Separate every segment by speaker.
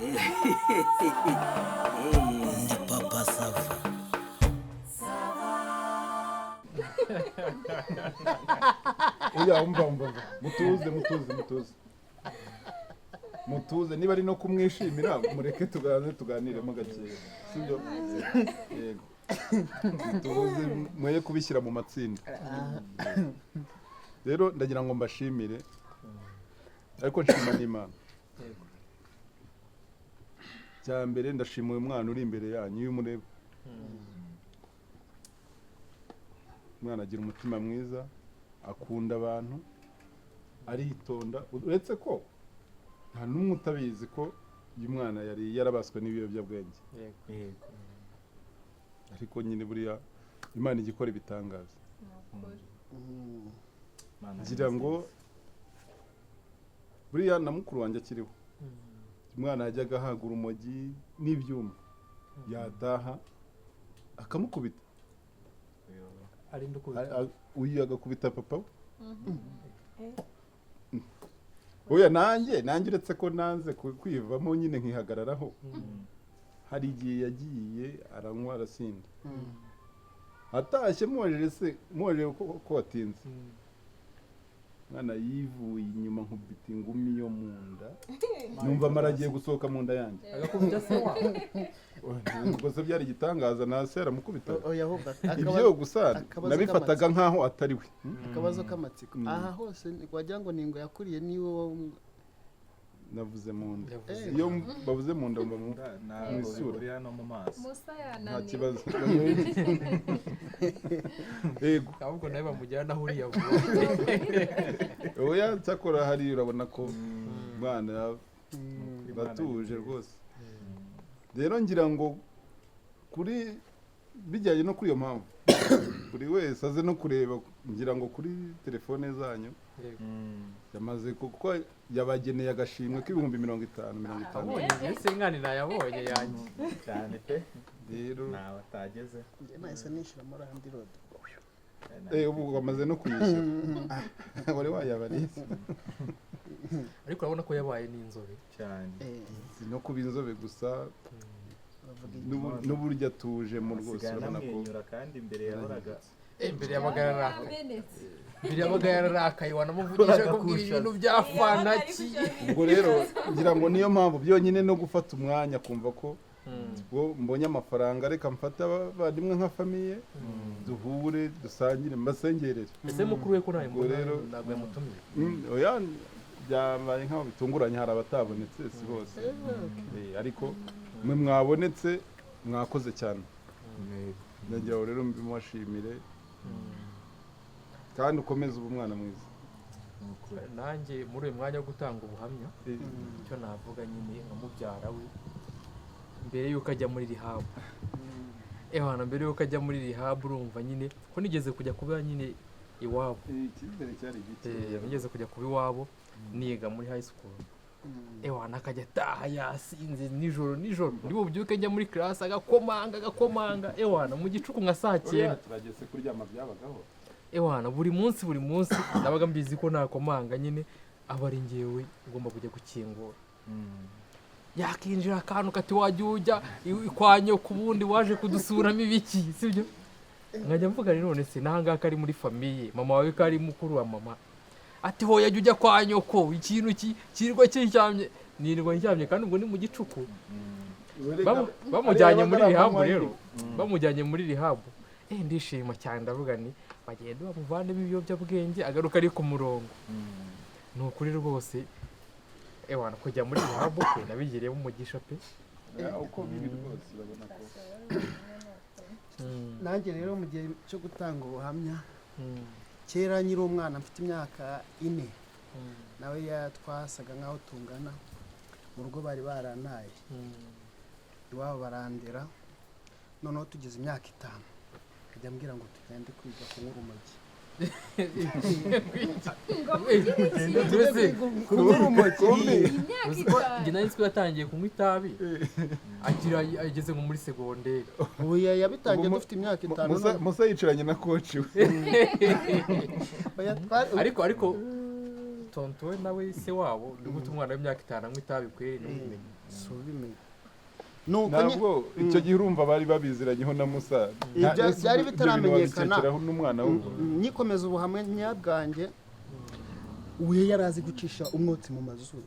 Speaker 1: Ndi papa sava.
Speaker 2: Oya umva mutuze niba ari no kumwishimira mureke tuganiremo gakeya sibyo yego tuze mwe kubishyira mu matsinda rero ndagira ngo mbashimire ariko nshima n'Imana cya mbere ndashima uyu mwana uri imbere yanyu uyu mureba umwana agira umutima mwiza akunda abantu aritonda uretse ko nta n'umwe utabizi ko uyu mwana yari yarabaswe n'ibiyobyabwenge ariko nyine buriya Imana igikora ibitangaza ngira ngo buriya na mukuru wanjye akiriho umwana yajyaga ahaga urumogi n'ibyuma yataha akamukubita uyu agakubita papa oya nanjye uretse ko nanze kwivamo nyine nkihagararaho hari igihe yagiye aranywa arasinda atashye muwajeje ko watinze mwana yivuye inyuma nkubita ingumi yo mu nda numva amaragiye gusohoka mu nda yanjye
Speaker 3: agakubita se wa
Speaker 2: ubwo se byari igitangaza nase aramukubita
Speaker 4: oya ahubwo
Speaker 2: ibyo gusa nabifataga nkaho atari we
Speaker 4: akabazo k'amatsiko aha hose wagira ngo ningo yakuriye niwo
Speaker 2: navuze mu nda iyo bavuze mu nda mba mu isura
Speaker 3: uri hano mu maso
Speaker 5: Musa
Speaker 2: nta
Speaker 5: yananiwe.
Speaker 2: kibazo yego
Speaker 3: ahubwo nawe bamujyana aho uriya
Speaker 2: oya cyakora hari urabona ko mwana batuje rwose rero ngira ngo kuri bijyanye no kuri iyo mpamvu buri wese aze no kureba ngira ngo kuri telefone zanyu yamaze kuko yabageneye agashimwe k'ibihumbi 50
Speaker 3: ese nkani nayabonye yanjye
Speaker 6: cyane pe
Speaker 2: rero
Speaker 6: nawe atageze
Speaker 4: nahise nishyura muri andi road
Speaker 2: ubu bamaze no kuyishyura wari wayabarize
Speaker 3: ariko urabona ko yabaye n'inzobe
Speaker 6: cyane
Speaker 2: si no kuba inzobe gusa n'uburyo atuje mu rwose urabona ko
Speaker 6: namwenyura kandi imbere yahoraga
Speaker 3: imbere y'abagararaka
Speaker 5: Amenetse.
Speaker 3: imbere y'abagararakaye wanamuvugisha kubwira ibintu bya fanaki
Speaker 2: ubwo rero ngira ngo niyo mpamvu byonyine no gufata umwanya kumva ko ubwo mbonye amafaranga reka mfate abavandimwe nka famiye duhure dusangire mbasengerere
Speaker 3: ese mukuru we ko ntayo
Speaker 2: Ubwo rero
Speaker 3: ntabwo yamutumiye
Speaker 2: oya byabaye nk'aho bitunguranye hari abatabonetse si bose ariko mwe mwabonetse mwakoze cyane ndagira ngo rero mbimwashimire kandi ukomeze uba umwana mwiza
Speaker 3: nanjye muri uyu mwanya wo gutanga ubuhamya icyo navuga nyine nka mubyara we mbere y'uko ajya muri rihabu mbere y'uko ajya muri rihabu urumva nyine ko nigeze kujya kuba nyine iwabo
Speaker 2: icyizere cyari gike
Speaker 3: nigeze kujya kuba iwabo niga muri high school akajya ataha yasinze nijoro ndi bubyuke njya muri class agakomanga mu gicuku nka saa 9
Speaker 2: turageze kuryama byabagaho
Speaker 3: buri munsi nabaga mbizi ko nakomanga nyine aba ari ngewe ugomba kujya gukingura yakinjira akantu kati wajya ujya kwa nyoko ubundi waje kudusuramo ibiki sibyo nkajya mvuga none se nahangaka ari muri famiye mama wawe ko ari mukuru wa mama ati ho yajya ujya kwa nyoko ikintu kirirwa cyinjyamye nirirwa njyamye kandi ubwo ni mu gicuku bamujyanye muri rihabu rero bamujyanye muri rihabu ndishima cyane ndavuga ni bagenda bamuvane ibiyobyabwenge agaruka ari ku murongo ni ukuri rwose kujya muri rihabu pe nabigiriyemo umugisha pe
Speaker 2: uko biri rwose urabona ko
Speaker 4: nanjye rero mu gihe cyo gutanga ubuhamya kera nyiri umwana mfite imyaka 4 nawe twasaga nkaho tungana mu rugo bari barantaye iwabo barandera noneho tugeze imyaka 5 ajya ambwira ngo tugende kwiga kunywa urumogi
Speaker 3: njye nari nzi yatangiye kunywa itabi ageze nko muri segonderi
Speaker 4: oya yabitangiye dufite imyaka 5
Speaker 2: Musa yicaranye na coach we
Speaker 3: ariko tonto we nawe se wabo ni gute umwana w'imyaka 5 anywa itabi kweri n'ubumenyi
Speaker 4: si ubimenye nuko
Speaker 2: ntabwo icyo gihe urumva bari babiziranyeho na Musa
Speaker 4: byari bitaramenyekana
Speaker 2: n'umwana we
Speaker 4: nyikomeza ubuhamya bwanjye uye yari azi gucisha umwotsi mu mazuru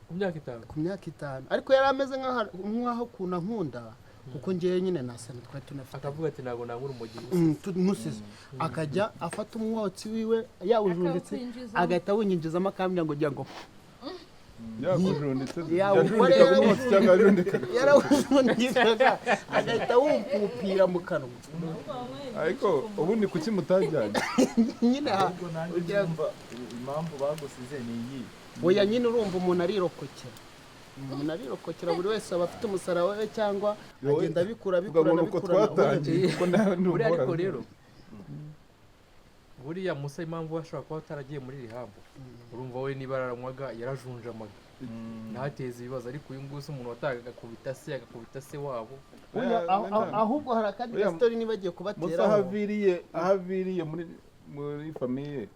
Speaker 3: ku myaka 5
Speaker 4: ku myaka 5 ariko yari ameze nk'aho kuna nkunda kuko ngiye nyine nasana twari tunafite
Speaker 3: akavuga ati ntabwo nangura umugi
Speaker 4: musize akajya afata umwotsi wiwe yawujunditse agahita awunyinjizamo akambwira ngo jya ngo
Speaker 2: yakujunditse
Speaker 4: yarawujundikaga agahita awupupira mu kanwa
Speaker 2: ariko ubundi kuki mutajyanye
Speaker 4: nyine
Speaker 6: ahubwo nanjye ndumva impamvu bagusize ni iyi
Speaker 4: oya nyine urumva umuntu arirokokera buri wese aba afite umusaraba we cyangwa agenda bikurana
Speaker 3: buriya ariko rero buriya Musa impamvu ashobora kuba ataragiye muri rihabu urumva we niba yaranywaga yarajunjamaga ntateze ibibazo ariko uyu nguyu umuntu watagaga agakubita se wabo
Speaker 4: ahubwo hari akandi story niba agiye kubatera
Speaker 2: Musa ahaviriye muri famiye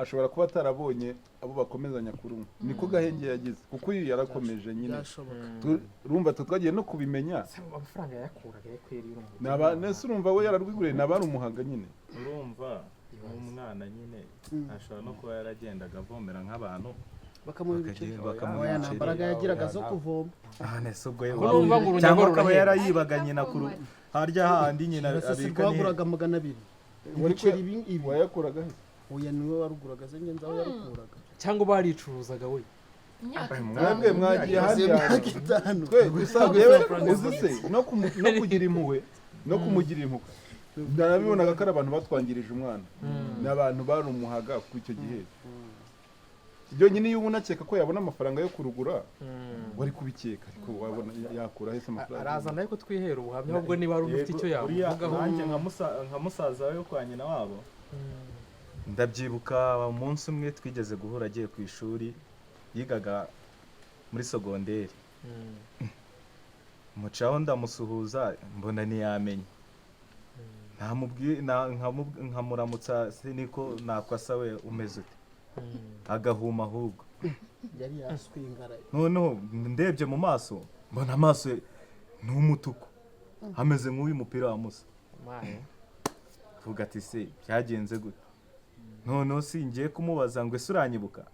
Speaker 2: ashobora kuba atarabonye abo bakomezanya kurumwa niko gahenge yagize kuko uyu yarakomeje nyine urumva twagiye no kubimenya
Speaker 3: amafaranga yakuraga kweri
Speaker 2: nese urumva we yararwiguriye nabari umuhaga nyine
Speaker 6: urumva umwana nyine ashobora no kuba yaragendaga avomera nk'abantu
Speaker 4: bakamuha nambaraga yagiraga zo kuvoma
Speaker 6: nese ubwo cyangwa akaba yarayibaga nyina kuru harya handi nyina abika
Speaker 4: rwaguraga 200
Speaker 2: wayakuraga he
Speaker 4: oya niwe waruguraga ze ngenza aho yarukuraga
Speaker 3: cyangwa baricuruzaga we
Speaker 2: mwebwe mwagiye hariya twe gusaga uzise no kugira impuhwe no kumugirira impuhwe narabibonaga ko ari abantu batwangirije umwana n'abantu barumuhaga ku icyo gihe ibyo nyine iyo unakeka ko yabona amafaranga yo kurugura wari kubikeka ariko wabona yakura hese amafaranga
Speaker 3: arazana ariko twihera ubuhamya ahubwo niba ari ufite icyo yavugaho
Speaker 6: nanjye nka musaza we kwa nyina wabo ndabyibuka umunsi umwe twigeze guhura agiye ku ishuri yigaga muri segonderi mucaho ndamusuhuza mbona ntiyamenye nkamuramutsa niko nakwasa we umeze ute agahuma ahubwo
Speaker 4: yari yaswingara
Speaker 6: noneho ndebye mu maso mbona amaso ni umutuku ameze nk'uyu mupira wa Musa vuga ati se byagenze gute noneho singiye kumubaza ngo ese uranyibuka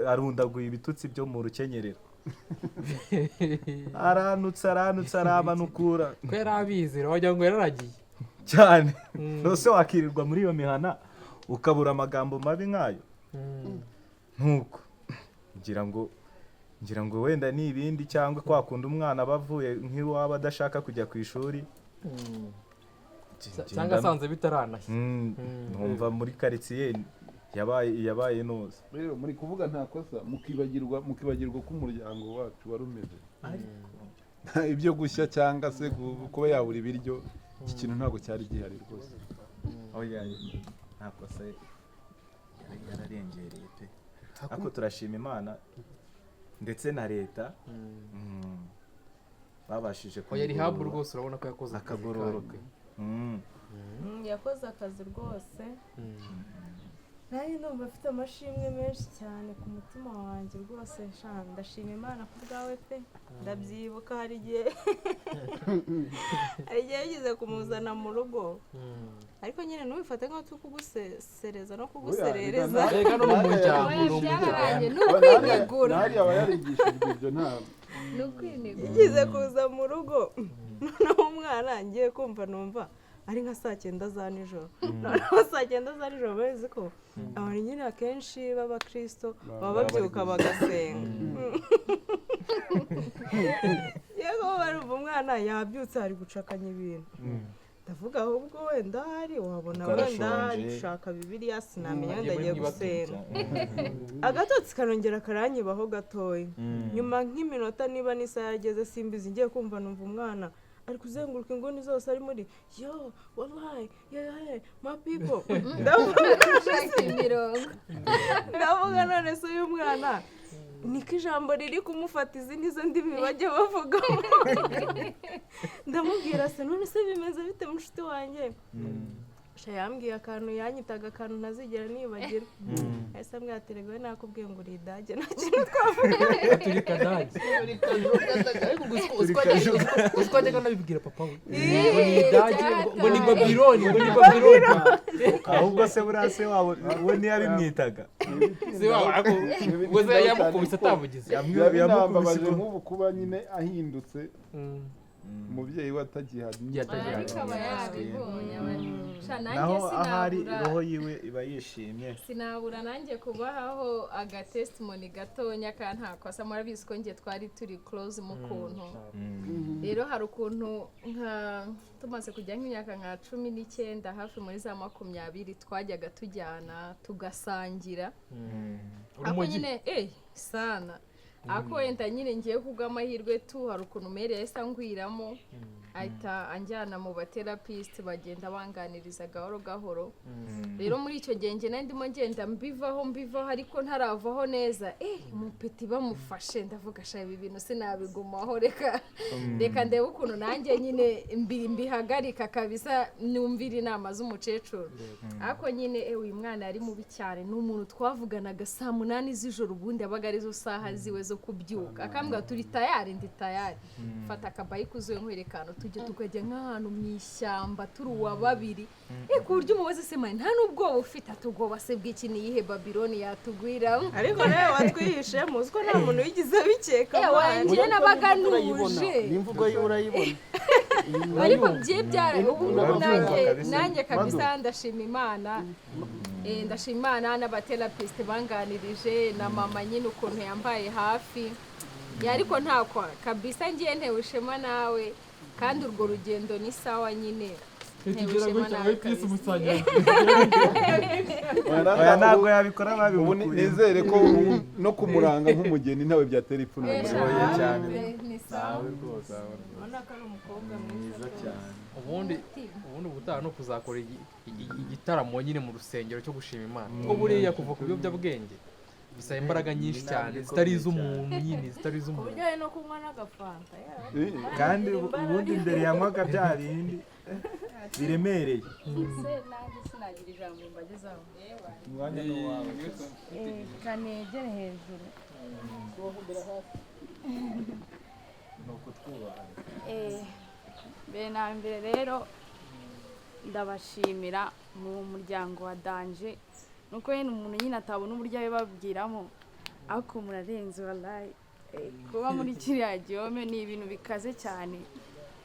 Speaker 6: arundaguye ibitutsi byo mu rukenyerero aranutse arabanukura
Speaker 3: ko yari abizi wagira ngo yararagiye
Speaker 6: cyane nose wakirirwa muri iyo mihana ukabura amagambo mabi nk'ayo ntuko ngira ngo wenda ni ibindi cyangwa kwakunda umwana bavuye nk'iwaba adashaka kujya ku ishuri
Speaker 3: cyangwa asanze bitaranashye
Speaker 6: numva muri karitsiye yabaye noza
Speaker 2: rero muri kuvuga nta kosa mukibagirwa ko umuryango wacu wari umeze ibyo gushya cyangwa se kuba yabura ibiryo iki kintu ntabwo cyari gihari rwose
Speaker 6: nta kosa yararengereye pe ariko turashima Imana ndetse na leta babashije
Speaker 3: ko yari habu rwose urabona ko yakoze
Speaker 6: akagororoka
Speaker 5: yakoze akazi rwose nanjye ndumva afite amashimwe menshi cyane ku mutima wanjye rwose ndashima Imana ku bwawe pe ndabyibuka hari igihe yigeze kumuzana mu rugo ariko nyine ntubifate nk'aho turi kugusereza no kuguserereza
Speaker 3: reka no mu muryango
Speaker 5: ni ukwinigura
Speaker 2: aba yarigishijwe ibyo ntabwo
Speaker 5: ni ukwinigura yigeze kuza mu rugo noneho umwana ngiye kumva numva ari nka 9:00 za nijoro noneho 9:00 za nijoro bazi ko abantu nyine akenshi b'abakristo baba babyuka bagasenga yego barumva umwana yabyutse ari gucakanya ibintu ndavuga ahubwo wenda hari wabona wenda ari gushaka bibiliya sinamenya wenda agiye gusenga agatotsi karongera karanyibaho gatoya nyuma nk'iminota niba n'isaha yageze simbizi ngiye kumva numva umwana ari kuzenguruka inguni zose ari muri yo wallahi my people ndavuga none se uyu mwana niko ijambo riri kumufata izi nizo ndimi bajya bavugamo ndamubwira se none se bimeze bite mushuti wanjye yambwiye akantu yanyitaga akantu ntazigera nibagirwa ese ambwira ati rego nakubwiye ngo uri idage nta kintu twavuga
Speaker 3: turi kadage ariko uswajyaga nabibwira papa we ngo ni idage ngo ni babiloni
Speaker 6: ahubwo se burase wabo we ntiyabimwitaga
Speaker 3: se wabo ngo se yamukubise atavugize
Speaker 2: yamwambabaje nk'ubu kuba nyine ahindutse umubyeyi we atagihari
Speaker 7: ariko aba yabibonye
Speaker 6: naho ahari roho yiwe iba yishimye
Speaker 7: sinabura nanjye kubahaho agatestimony gatonya ka nta kosa murabizi ko ngiye twari turi close mu kuntu rero hari ukuntu nka tumaze kujya nk'imyaka nka 19 hafi muri za 20 twajyaga tujyana tugasangira ako nyine sana ako wenda nyine ngiye kubw'amahirwe tu hari ukuntu mereye sa ngwiramo ahita anjyana mu batherapist bagenda banganiriza gahoro gahoro rero muri icyo gihe nge ndimo ngenda mbivaho ariko ntaravaho neza umupeti bamufashe ndavuga sha ibi bintu sinabigumaho reka ndebe ukuntu nanjye nyine mbihagarika kabisa numvira inama z'umukecuru ariko nyine uyu mwana yari mubi cyane n'umuntu twavuganaga saa 8 z'ijoro ubundi abaga arizo saha ziwe zo kubyuka akambwa turi tayari ndi tayari fata akabayiko uzuye nkwerekano tujye tukajya nk'ahantu mu ishyamba turi uwa babiri ku buryo umubaze se mani nta n'ubwoba ufite atubwoba se bw'iki niyihe babiloni yatugwiramo
Speaker 5: ariko nawe watwihishemo uziko nta muntu wigize abikeka
Speaker 7: wanjye nabaga nuje
Speaker 4: n'imvugo ye urayibona
Speaker 7: ariko byibyara ubu nanjye kabisa ndashima Imana n'abatherapist banganirije na mama nyine ukuntu yambaye hafi ariko ntakwa kabisa ngiye ntewe ishema nawe kandi urwo rugendo ni sawa nyine
Speaker 6: ntabwo yabikora babimukuriye
Speaker 2: nizere ko no kumuranga nk'umugeni ntawe byatera ipfunwe
Speaker 6: cyane
Speaker 7: nawe
Speaker 6: rwose
Speaker 5: urabona ko ari umukobwa
Speaker 6: mwiza cyane
Speaker 3: ubundi ubutaha no kuzakora igitaramo nyine mu rusengero cyo gushima Imana ko buriya kuva ku biyobyabwenge bisaba imbaraga nyinshi cyane zitari iz'umuntu nyine zitari iz'umuntu
Speaker 5: uburyo no kunywa n'agafanta
Speaker 6: kandi ubundi imbere yanywaga bya bindi biremereye
Speaker 7: nanjye sinagira ijambo mbagezaho
Speaker 6: umwanya ni uwawe
Speaker 7: kanegere hejuru
Speaker 6: ni ukutwubaha
Speaker 8: mbere na mbere rero ndabashimira mu muryango wa danje nuko yene umuntu nyine atabona uburyo abibabwiramo ariko murarenze wallahi kuba muri kiriya gihome ni ibintu bikaze cyane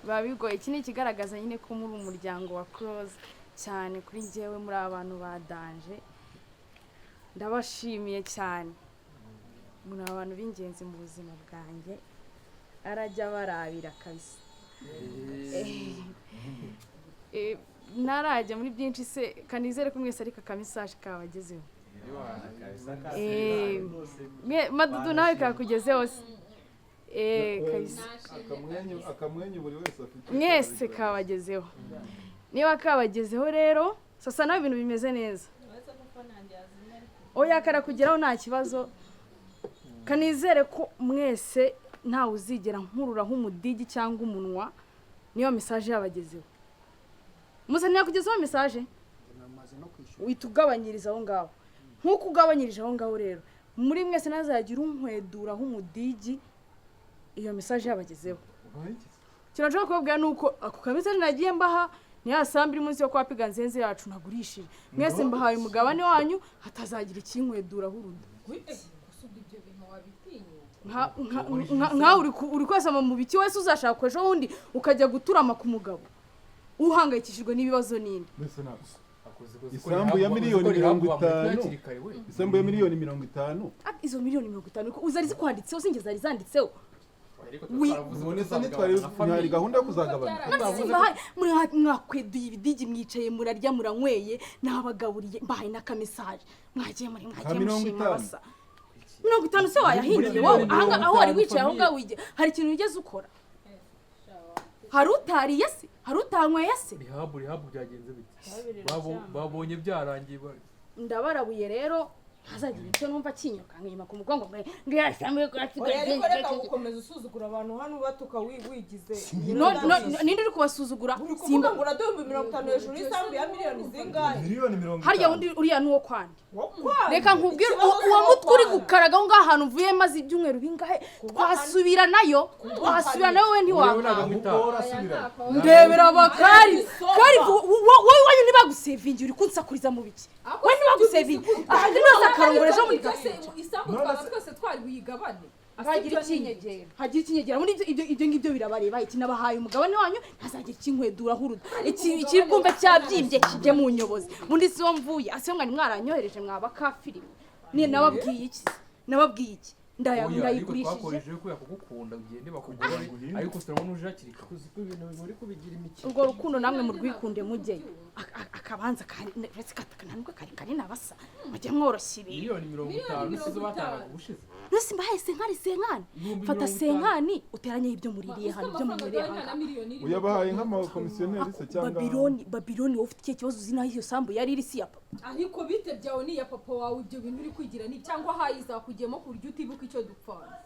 Speaker 8: biba bigoye iki ni ikigaragaza nyine ko muri umuryango wa close cyane kuri njyewe muri abantu ba danje ndabashimiye cyane muri abantu b'ingenzi mu buzima bwanjye arajya barabira kabisa narajya muri byinshi se kanizere ko mwese ariko akamisaje kabagezeho madudu nawe kakugezeho se kabisa
Speaker 2: akamwenyu buri wese afite
Speaker 8: mwese kabagezeho niba kabagezeho rero sasa nawe ibintu bimeze neza oya karakugeraho nta kibazo kanizere ko mwese ntawe uzigera nkururaho umudigi cyangwa umunwa niyo mesaje yabagezeho musa ntiyakugezeho mesaje uhita ugabanyiriza aho ngaho nk'uko ugabanyirije aho ngaho rero muri mwese nazagira unkweduraho umudigi iyo mesaje yabagezeho kino nshobora kubabwira ni uko ako kamesaje nagiye mbaha ntiyasambira umunsi wo kwa piga nzenze yacu nagurishije mwese mbahaye umugabane wanyu hatazagira ikinkweduraho urundi nkawe uri kwesama mu biki wese uzashaka ejo wundi ukajya guturama ku mugabo uhangayikishijwe n'ibibazo ninde
Speaker 2: isambu ya miliyoni 50 isambu ya miliyoni 50
Speaker 8: izo miliyoni 50 uzari zikwanditseho singe zari zanditseho
Speaker 2: ubonese ntitwari gahunda yo kuzagabana
Speaker 8: mwakweduye ibidigi mwicaye murarya muranyweye nabagaburiye mbahaye n'akamesaje mwagiye mushima basa 50 se wayahingiye wowe aho wari wicaye aho ngaho hari ikintu wigeze ukora hari utariye se hari utanyweye se
Speaker 3: rihabu byagenze bite babonye byarangiye
Speaker 8: ndabarabuye rero ntazagira icyo numva kinyokanka inyuma ku mugongo ngo ngiyashamwe
Speaker 5: ariko reka gukomeza usuzugura abantu hano batuka wigize
Speaker 8: ninde uri kubasuzugura
Speaker 5: simba ngo uraduhumbi 50 hejuru y'isambu ya miliyoni zingahe
Speaker 6: miliyoni 50
Speaker 8: harya undi uriya nuwo kwandi reka nkubwire uwo mutwe uri gukaraga aho ngaho ahantu uvuye maze ibyumweru bingahe twasubira nayo wowe ntiwabona ndebera abakari kari wowe wanyu ntibagusevingi uri kunsakuriza mu biki we ntibagusevingi ahandi nose akarongoreje muri
Speaker 7: isambu twaba twese twari buyigabane
Speaker 8: hagira ikinyegera muri ibyo ngibyo birabareba iki nabahaye umugabane wanyu ntazagira ikinkwedura huruda iki bwumve cyabyimbye kije mu nyobozi mundi si wo mvuye asiyo mwari mwaranyohereje mwaba kafirime ni nababwiye iki ndayigurishije
Speaker 3: twakoresheje ko yakugukunda ugende bakugore ariko turabona uje hakiri kuzi ko ibintu bimuri kubigira imikino
Speaker 8: urwo rukundo namwe mu rwikunde mujye akabanza kananirwa kari nabasa mujye mworoshya ibintu
Speaker 3: miliyoni 50 sizo batanga ubushize
Speaker 8: nose mbahaye senkani fata senkani uteranye ibyo muririye hano ibyo mumuriye hano
Speaker 2: uyabahaye nk'amakomisiyoneri se cyangwa
Speaker 8: Babiloni wowe ufite ikihe kibazo uzi naho iyo sambu yari iri si ya papa
Speaker 7: ariko bite byawe ni ya papa wawe ibyo bintu uri kwigira ni cyangwa hayiza kugiyemo ku buryo utibuka icyo dupfana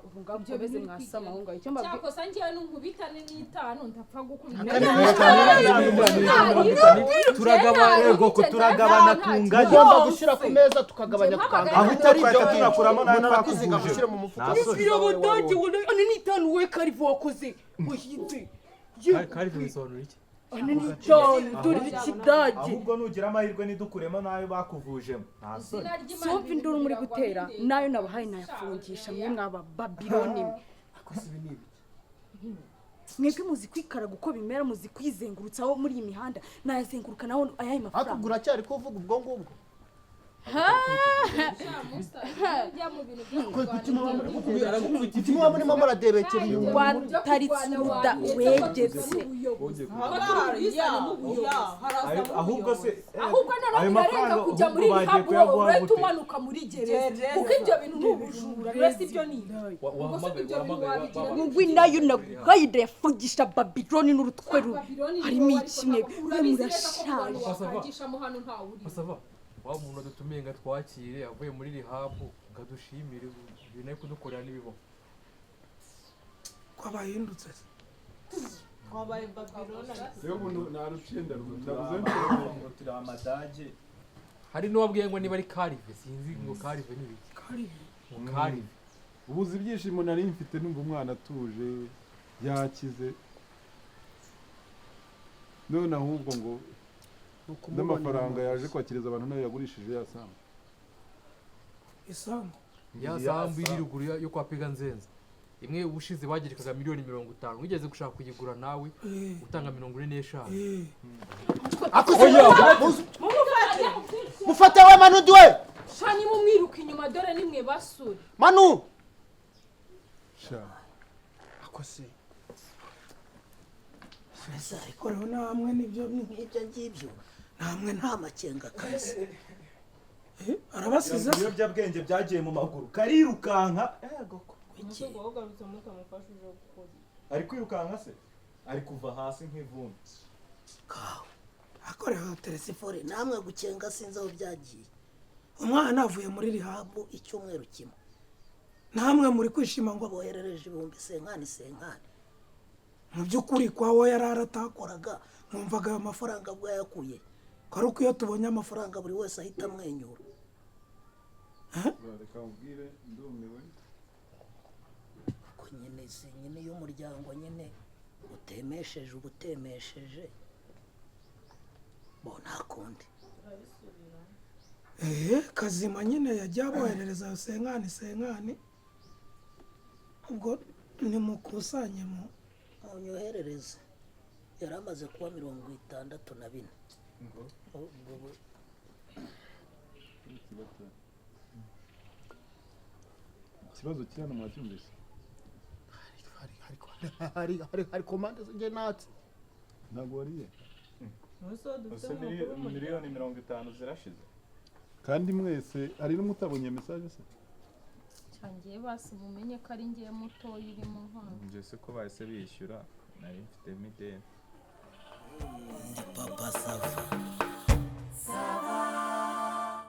Speaker 8: ubu ngabo byo beze mwasama aho ngaho icyo mbabwiye
Speaker 7: cyako sangiye n'unkubitane n'itanu ndapfa gukubita
Speaker 6: turagabana kunganya
Speaker 4: ugomba gushyira ku meza tukagabanya tukangana
Speaker 6: aho utari byo tunakuramo nawe
Speaker 4: twakuzega gushyira mu mufuka
Speaker 8: biro bodogi one n'itanu we karivu wakoze uhinze
Speaker 3: karivu bisobanura iki
Speaker 8: one n'itanu dore ikidage
Speaker 6: ahubwo nugira amahirwe nidukuremo nayo bakuvujemo nta soni
Speaker 8: somva induru muri gutera nayo nabahaye nayafungisha mwe mwaba Babiloni mwebwe muzi kwikaraga uko bimera muzi kwizengurutsaho muri iyi mihanda nayazenguruka naho ayaye mafaranga
Speaker 4: akugura cyari kuvuga ubwo ngubwo kutima murimo muradebekera inyuma
Speaker 8: wataritse uruda wegetse
Speaker 6: ahubwo se
Speaker 7: ahubwo none birarenga kujya muri rehab urahita umanuka muri gereza kuko ibyo bintu ni ubujura rwose ibyo ni
Speaker 8: ngwi nayo nagayide yafungisha Babiloni n'urutwe harimo ikimwe we murashaje
Speaker 7: bakangisha mu hano nta uri
Speaker 3: wa muntu dutumiye nga twakire avuye muri rehab ngadushimire ibintu ariko dukorera nibibo
Speaker 9: kwabahindutse
Speaker 5: twabaye Babiloni
Speaker 2: rero umuntu narucenda ndabuze
Speaker 6: ngo turi amadage
Speaker 3: hari n'uwabwiye ngo niba ari karive sinzi ngo karive ni biki karive
Speaker 2: ubuze ibyishimo nari mfite numva umwana atuje yakize none ahubwo ngo n'amafaranga yaje kwakiriza abantu nayo yagurishije yasambu
Speaker 9: isambu
Speaker 3: yasambu iri ruguru yo kwa Pega Nzenza imwe ubushize bagirikaga miliyoni 50 wigeze gushaka kuyigura nawe utanga 45
Speaker 4: mufate we Manu dwe
Speaker 7: shani mu mwiruka inyuma dore nimwe basuri
Speaker 4: Manu
Speaker 2: sha
Speaker 9: akose ariko rero namwe nibyo
Speaker 1: nk'ibyo ngibyo namwe nta makenga kazi
Speaker 9: arabasize
Speaker 6: ibiyobyabwenge byagiye mu maguru karirukanka ari kwirukanka se ari kuva hasi nk'ivumbi
Speaker 1: kawe akoreho telefone namwe gukenga sinzi aho byagiye
Speaker 9: umwana avuye muri rehab
Speaker 1: icyumweru kimwe
Speaker 9: namwe muri kwishima ngo
Speaker 1: boherereje 1000 senkani
Speaker 9: mu by'ukuri kwawo yararatakoraga
Speaker 1: numvaga amafaranga bwo yakuye kari uko iyo tubonye amafaranga buri wese ahita amwenyura
Speaker 2: reka ubwire ndumiwe
Speaker 1: ko nyine y'umuryango nyine utemesheje ubutemesheje bo nakundi
Speaker 9: kazima nyine yajya aboherereza senkani ubwo nimukusanye mu
Speaker 1: unyoherereze yari amaze kuba 64
Speaker 2: ikibazo cyane mwacyumvise
Speaker 4: hari komande nge natse
Speaker 2: ntabwo wariye
Speaker 6: miliyoni 50 zirashize
Speaker 2: kandi mwese hari n'umutabonye message se
Speaker 7: cyangiye basi mumenye ko ari ngiye muto irimo hano
Speaker 6: nje se ko bahise bishyura nari mfite mideni
Speaker 1: Papa Sava